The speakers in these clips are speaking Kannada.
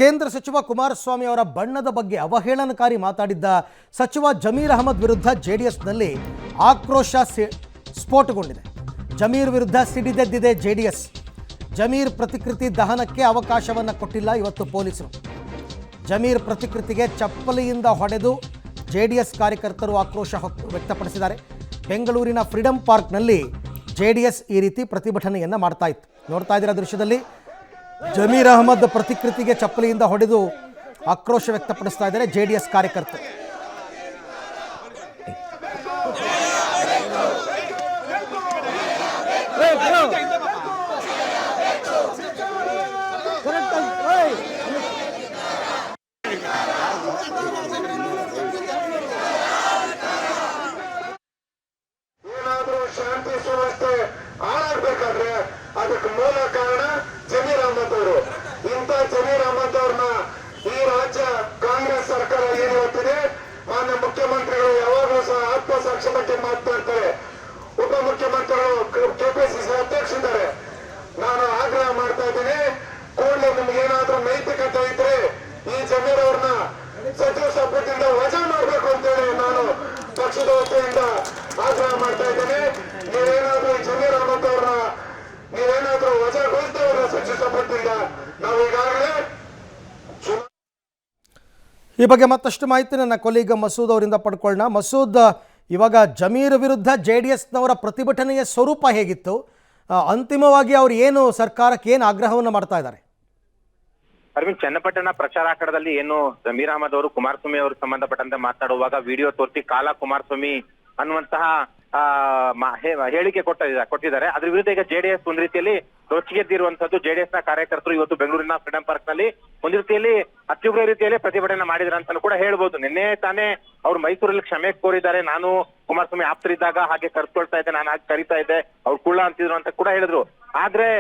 ಕೇಂದ್ರ ಸಚಿವ ಕುಮಾರಸ್ವಾಮಿ ಅವರ ಬಣ್ಣದ ಬಗ್ಗೆ ಅವಹೇಳನಕಾರಿ ಮಾತಾಡಿದ್ದ ಸಚಿವ ಜಮೀರ್ ಅಹಮದ್ ವಿರುದ್ಧ ಜೆಡಿಎಸ್ನಲ್ಲಿ ಆಕ್ರೋಶ ಸ್ಫೋಟಗೊಂಡಿದೆ. ಜಮೀರ್ ವಿರುದ್ಧ ಸಿಡಿದೆದ್ದಿದೆ ಜೆಡಿಎಸ್. ಜಮೀರ್ ಪ್ರತಿಕೃತಿ ದಹನಕ್ಕೆ ಅವಕಾಶವನ್ನು ಕೊಟ್ಟಿಲ್ಲ ಇವತ್ತು ಪೊಲೀಸರು. ಜಮೀರ್ ಪ್ರತಿಕೃತಿಗೆ ಚಪ್ಪಲಿಯಿಂದ ಹೊಡೆದು ಜೆಡಿಎಸ್ ಕಾರ್ಯಕರ್ತರು ಆಕ್ರೋಶ ವ್ಯಕ್ತಪಡಿಸಿದ್ದಾರೆ. ಬೆಂಗಳೂರಿನ ಫ್ರೀಡಂ ಪಾರ್ಕ್ನಲ್ಲಿ ಜೆಡಿಎಸ್ ಈ ರೀತಿ ಪ್ರತಿಭಟನೆಯನ್ನು ಮಾಡ್ತಾ ಇತ್ತು. ನೋಡ್ತಾ ಇದ್ದೀರಾ ದೃಶ್ಯದಲ್ಲಿ ಜಮೀರ್ ಅಹಮದ್ ಪ್ರತಿಕೃತಿಗೆ ಚಪ್ಪಲಿಯಿಂದ ಹೊಡೆದು ಆಕ್ರೋಶ ವ್ಯಕ್ತಪಡಿಸ್ತಾ ಇದ್ದಾರೆ ಜೆಡಿಎಸ್ ಕಾರ್ಯಕರ್ತರು. ಶಾಂತಿ ಸುವ್ಯವಸ್ಥೆ ಹಾಳಾಗಬೇಕಾದ್ರೆ ಅದಕ್ಕೆ ಮೂಲ ಕಾರಣ ಜಮೀರ್ ಅಹಮದ್ ಅವರು. ಇಂಥ ಜಮೀರ್ ಅಹಮದ್ ಅವ್ರನ್ನ ಈ ರಾಜ್ಯ ಕಾಂಗ್ರೆಸ್ ಸರ್ಕಾರ ಏನು ಹೇಳ್ತಿದೆ, ಮಾನ್ಯ ಮುಖ್ಯಮಂತ್ರಿಗಳು ಯಾವಾಗಲೂ ಸಹ ಆತ್ಮಸಾಕ್ಷಿ ಬಗ್ಗೆ ಮಾತನಾಡ್ತಾರೆ. ಉಪಮುಖ್ಯಮಂತ್ರಿಗಳು ಕೆಪಿಸಿಸಿ ಅಧ್ಯಕ್ಷರಿದ್ದಾರೆ. ನಾನು ಆಗ್ರಹ ಮಾಡ್ತಾ ಇದ್ದೀನಿ, ಕೂಡಲೇ ನಿಮ್ಗೆ ಏನಾದ್ರೂ ನೈತಿಕತೆ ಇದ್ರೆ ಈ ಜಮೀರ್ ಅವ್ರನ್ನ ಸಚಿವ ಸಂಪುಟದಿಂದ ವಜಾ ಮಾಡಬೇಕು ಅಂತೇಳಿ ನಾನು ಪಕ್ಷದ ವತಿಯಿಂದ ಆಗ್ರಹ ಮಾಡ್ತಾ ಇದ್ದೇನೆ. ನೀವೇನಾದ್ರೂ ಜಮೀರ್ ಅಹಮದ್ ಅವ್ರನ್ನ ನೀವೇನಾದ್ರೂ ವಜಾಗೊಳಿಸ್ತೇವಲ್ಲ ಸಚಿವ ಸಂಪುಟದಿಂದ, ನಾವು ಈಗಾಗಲೇ ಈ ಬಗ್ಗೆ ಮತ್ತಷ್ಟು ಮಾಹಿತಿ ನನ್ನ ಕೊಲೀಗ ಮಸೂದ್ ಅವರಿಂದ ಪಡ್ಕೊಳ್ಳೋಣ. ಮಸೂದ್, ಇವಾಗ ಜಮೀರ್ ವಿರುದ್ಧ ಜೆಡಿಎಸ್ನವರ ಪ್ರತಿಭಟನೆಯ ಸ್ವರೂಪ ಹೇಗಿತ್ತು? ಅಂತಿಮವಾಗಿ ಅವರು ಏನು ಸರ್ಕಾರಕ್ಕೆ ಏನು ಆಗ್ರಹವನ್ನು ಮಾಡ್ತಾ ಇದ್ದಾರೆ? ಅರವಿಂದ್, ಚನ್ನಪಟ್ಟಣ ಪ್ರಚಾರ ಅಖಾಡದಲ್ಲಿ ಏನು ಜಮೀರ್ ಅಹಮದ್ ಅವರು ಕುಮಾರಸ್ವಾಮಿ ಅವರು ಸಂಬಂಧಪಟ್ಟಂತೆ ಮಾತನಾಡುವಾಗ ವಿಡಿಯೋ ತೋರಿಸಿ ಕಾಲ ಕುಮಾರಸ್ವಾಮಿ ಅನ್ನುವಂತಹ ಹೇಳಿಕೆ ಕೊಟ್ಟಿದ್ದಾರೆ. ಅದ್ರ ವಿರುದ್ಧ ಈಗ ಜೆಡಿಎಸ್ ಒಂದ್ ರೀತಿಯಲ್ಲಿ ರೊಚ್ಚಿಗೆದ್ದಿರುವಂತದ್ದು. ಜೆಡಿಎಸ್ ನ ಕಾರ್ಯಕರ್ತರು ಇವತ್ತು ಬೆಂಗಳೂರಿನ ಫ್ರೀಡಂ ಪಾರ್ಕ್ ನಲ್ಲಿ ಒಂದ್ ರೀತಿಯಲ್ಲಿ ಅತ್ಯುಗ್ರ ರೀತಿಯಲ್ಲಿ ಪ್ರತಿಭಟನೆ ಮಾಡಿದ್ರು ಅಂತಾನು ಕೂಡ ಹೇಳ್ಬೋದು. ನಿನ್ನೆ ತಾನೇ ಅವ್ರು ಮೈಸೂರಲ್ಲಿ ಕ್ಷಮೆ ಕೋರಿದ್ದಾರೆ. ನಾನು ಕುಮಾರಸ್ವಾಮಿ ಆಪ್ತರಿದ್ದಾಗ ಹಾಗೆ ಕರ್ಕೊಳ್ತಾ ಇದ್ದೆ, ನಾನು ಹಾಗೆ ಕರಿತಾ ಇದ್ದೆ, ಅವ್ರು ಕುಳ್ಳ ಅಂತಿದ್ರು ಅಂತ ಕೂಡ ಹೇಳಿದ್ರು. ಆದ್ರೆ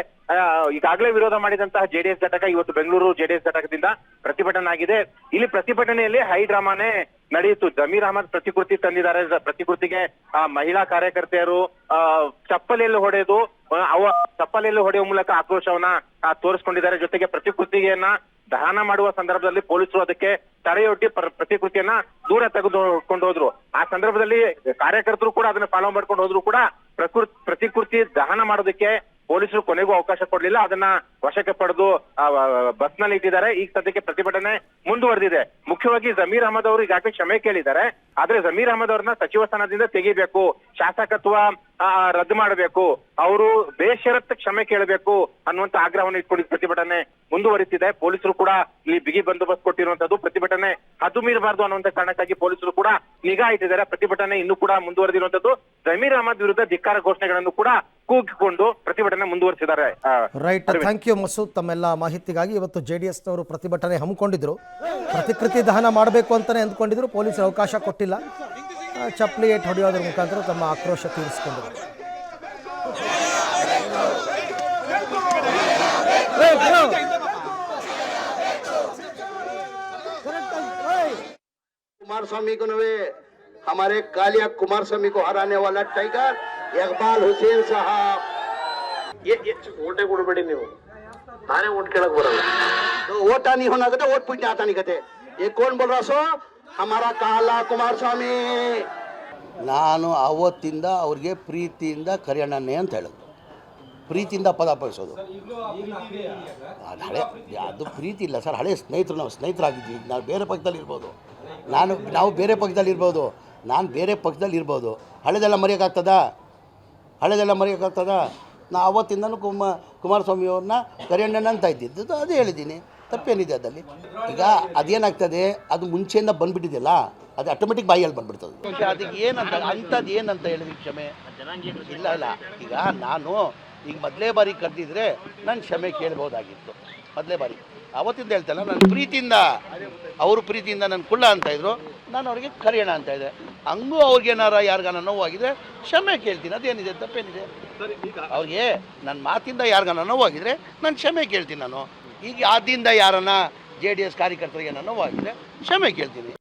ಈಗಾಗಲೇ ವಿರೋಧ ಮಾಡಿದಂತಹ ಜೆಡಿಎಸ್ ಘಟಕ ಇವತ್ತು ಬೆಂಗಳೂರು ಜೆಡಿಎಸ್ ಘಟಕದಿಂದ ಪ್ರತಿಭಟನೆ ಆಗಿದೆ. ಇಲ್ಲಿ ಪ್ರತಿಭಟನೆಯಲ್ಲಿ ಹೈ ಡ್ರಾಮಾನೇ ನಡೆಯಿತು. ಜಮೀರ್ ಅಹಮದ್ ಪ್ರತಿಕೃತಿ ತಂದಿದ್ದಾರೆ. ಪ್ರತಿಕೃತಿಗೆ ಮಹಿಳಾ ಕಾರ್ಯಕರ್ತೆಯರು ಚಪ್ಪಲಿಯಲ್ಲಿ ಹೊಡೆದು ಚಪ್ಪಲಿಯಲ್ಲಿ ಹೊಡೆಯುವ ಮೂಲಕ ಆಕ್ರೋಶವನ್ನ ತೋರಿಸ್ಕೊಂಡಿದ್ದಾರೆ. ಜೊತೆಗೆ ಪ್ರತಿಕೃತಿಯನ್ನ ದಹನ ಮಾಡುವ ಸಂದರ್ಭದಲ್ಲಿ ಪೊಲೀಸರು ಅದಕ್ಕೆ ತಡೆಯೊಡ್ಡಿ ಪ್ರತಿಕೃತಿಯನ್ನ ದೂರ ತೆಗೆದುಕೊಂಡು ಹೋದ್ರು. ಆ ಸಂದರ್ಭದಲ್ಲಿ ಕಾರ್ಯಕರ್ತರು ಕೂಡ ಅದನ್ನ ಫಾಲೋ ಮಾಡ್ಕೊಂಡು ಹೋದ್ರು ಕೂಡ ಪ್ರತಿಕೃತಿ ದಹನ ಮಾಡೋದಕ್ಕೆ ಪೊಲೀಸರು ಕೊನೆಗೂ ಅವಕಾಶ ಕೊಡ್ಲಿಲ್ಲ. ಅದನ್ನ ವಶಕ್ಕೆ ಪಡೆದು ಬಸ್ ನಲ್ಲಿ ಇಟ್ಟಿದ್ದಾರೆ. ಈಗ ಸದ್ಯಕ್ಕೆ ಪ್ರತಿಭಟನೆ ಮುಂದುವರೆದಿದೆ. ಮುಖ್ಯವಾಗಿ ಜಮೀರ್ ಅಹಮದ್ ಅವರು ಈಗಾಗಲೇ ಕ್ಷಮೆ ಕೇಳಿದ್ದಾರೆ. ಆದ್ರೆ ಜಮೀರ್ ಅಹಮದ್ ಅವ್ರನ್ನ ಸಚಿವ ಸ್ಥಾನದಿಂದ ತೆಗಿಬೇಕು, ಶಾಸಕತ್ವ ರದ್ದು ಮಾಡಬೇಕು, ಅವರು ಬೇಷರತ್ ಕ್ಷಮೆ ಕೇಳಬೇಕು ಅನ್ನುವಂತ ಆಗ್ರಹವನ್ನು ಇಟ್ಕೊಂಡು ಪ್ರತಿಭಟನೆ ಮುಂದುವರಿತಿದೆ. ಪೊಲೀಸರು ಕೂಡ ಇಲ್ಲಿ ಬಿಗಿ ಬಂದೋಬಸ್ತ್ ಕೊಟ್ಟಿರುವಂತದ್ದು. ಪ್ರತಿಭಟನೆ ಹದ್ದು ಮೀರಬಾರದು ಅನ್ನುವಂತ ಕಾರಣಕ್ಕಾಗಿ ಪೊಲೀಸರು ಕೂಡ ನಿಗಾ ಇಟ್ಟಿದ್ದಾರೆ. ಪ್ರತಿಭಟನೆ ಇನ್ನೂ ಕೂಡ ಮುಂದುವರೆದಿರುವಂತದ್ದು. ಜಮೀರ್ ಅಹಮದ್ ವಿರುದ್ಧ ಧಿಕ್ಕಾರ ಘೋಷಣೆಗಳನ್ನು ಕೂಡ ಕೂಗಿಕೊಂಡು ಪ್ರತಿಭಟನೆ ಮುಂದುವರಿಸಿದ್ದಾರೆ. ರೈಟ್, ಥ್ಯಾಂಕ್ ಯು ಮಸೂದ್ ತಮ್ಮೆಲ್ಲ ಮಾಹಿತಿಗಾಗಿ. ಇವತ್ತು ಜೆಡಿಎಸ್ನವರು ಪ್ರತಿಭಟನೆ ಹಮ್ಮಿಕೊಂಡಿದ್ರು. ಪ್ರತಿಕೃತಿ ದಹನ ಮಾಡಬೇಕು ಅಂತಾನೆ ಅಂದ್ಕೊಂಡಿದ್ರು, ಪೊಲೀಸರು ಅವಕಾಶ ಕೊಟ್ಟಿಲ್ಲ. ಚಪ್ಪಲಿ ಏಟ್ ಹೊಡೆಯೋದ್ರ ಮುಖಾಂತರ ತಮ್ಮ ಆಕ್ರೋಶ ತೀರಿಸಿಕೊಂಡರು. कुमारस्वामी को नवे हमारे कालिया कुमारस्वामी को हराने वाला टाइगर इकबाल हुसैन साहब, ये वोटे ಕೊಡಬೇಡಿ ನೀವು, ನಾನೇ वोट केಳक ಬರಲ್ಲ. तो वोट नहीं होना कहते, वोट पूछने आता नहीं कहते. ये कौन बोल रहा सो? हमारा काला कुमारस्वामी. ನಾನು ಅವತ್ತಿಂದ ಅವ್ರಿಗೆ ಪ್ರೀತಿಯಿಂದ ಕರೆಯೋಣನೆ ಅಂತ ಹೇಳೋದು. ಪ್ರೀತಿಯಿಂದ ಪದ ಬಳಸೋದು ಅದು ಹಳೆ, ಅದು ಪ್ರೀತಿ ಇಲ್ಲ ಸರ್. ಹಳೆ ಸ್ನೇಹಿತರು, ನಾವು ಸ್ನೇಹಿತರಾಗಿದ್ದೀವಿ. ನಾವು ಬೇರೆ ಪಕ್ಷದಲ್ಲಿ ಇರ್ಬೋದು, ನಾವು ಬೇರೆ ಪಕ್ಷದಲ್ಲಿ ಇರ್ಬೋದು, ನಾನು ಬೇರೆ ಪಕ್ಷದಲ್ಲಿ ಇರ್ಬೋದು. ಹಳೆದೆಲ್ಲ ಮರೆಯೋಕ್ಕಾಗ್ತದ? ನಾ ಅವತ್ತಿಂದನೂ ಕುಮಾರಸ್ವಾಮಿಯವ್ರನ್ನ ಕರೆಯೋಣ ಅಂತ ಇದ್ದಿದ್ದು, ಅದೇ ಹೇಳಿದ್ದೀನಿ. ತಪ್ಪೇನಿದೆ ಅದಲ್ಲಿ? ಈಗ ಅದೇನಾಗ್ತದೆ, ಅದು ಮುಂಚೆಯಿಂದ ಬಂದುಬಿಟ್ಟಿದೆಯಲ್ಲ, ಅದು ಆಟೋಮೆಟಿಕ್ ಬಾಯಲ್ಲಿ ಬಂದುಬಿಡ್ತದೆ. ಅದಕ್ಕೆ ಏನಂತ ಅಂಥದ್ದು ಏನಂತ ಹೇಳಿದ್ರಿ ಕ್ಷಮೆ? ಇಲ್ಲ ಈಗ ನಾನು ಈಗ ಮೊದಲೇ ಬಾರಿ ಕರೆದಿದ್ರೆ ನಾನು ಕ್ಷಮೆ ಕೇಳ್ಬೋದಾಗಿತ್ತು. ಮೊದಲೇ ಬಾರಿ ಅವತ್ತಿಂದ ಹೇಳ್ತಲ್ಲ, ನಾನು ಪ್ರೀತಿಯಿಂದ, ಅವರು ಪ್ರೀತಿಯಿಂದ ನನ್ನ ಕುಳ್ಳ ಅಂತಾಯಿದ್ರು, ನಾನು ಅವ್ರಿಗೆ ಕರೆಯೋಣ ಅಂತ ಇದ್ದೆ. ಹಂಗೂ ಅವ್ರಿಗೇನಾರ ಯಾರಿಗಾನ ನೋವಾಗಿದ್ರೆ ಕ್ಷಮೆ ಕೇಳ್ತೀನಿ. ಅದೇನಿದೆ, ತಪ್ಪೇನಿದೆ? ಅವ್ರಿಗೆ ನನ್ನ ಮಾತಿಂದ ಯಾರಿಗಾನ ನೋವಾಗಿದ್ರೆ ನಾನು ಕ್ಷಮೆ ಕೇಳ್ತೀನಿ. ನಾನು ಈಗ ಆದಿಂದ ಯಾರನ್ನ ಜೆ ಡಿ ಎಸ್ ಕಾರ್ಯಕರ್ತರಿಗೆ ನೋವಾಗಿದ್ರೆ ಕ್ಷಮೆ ಕೇಳ್ತೀನಿ.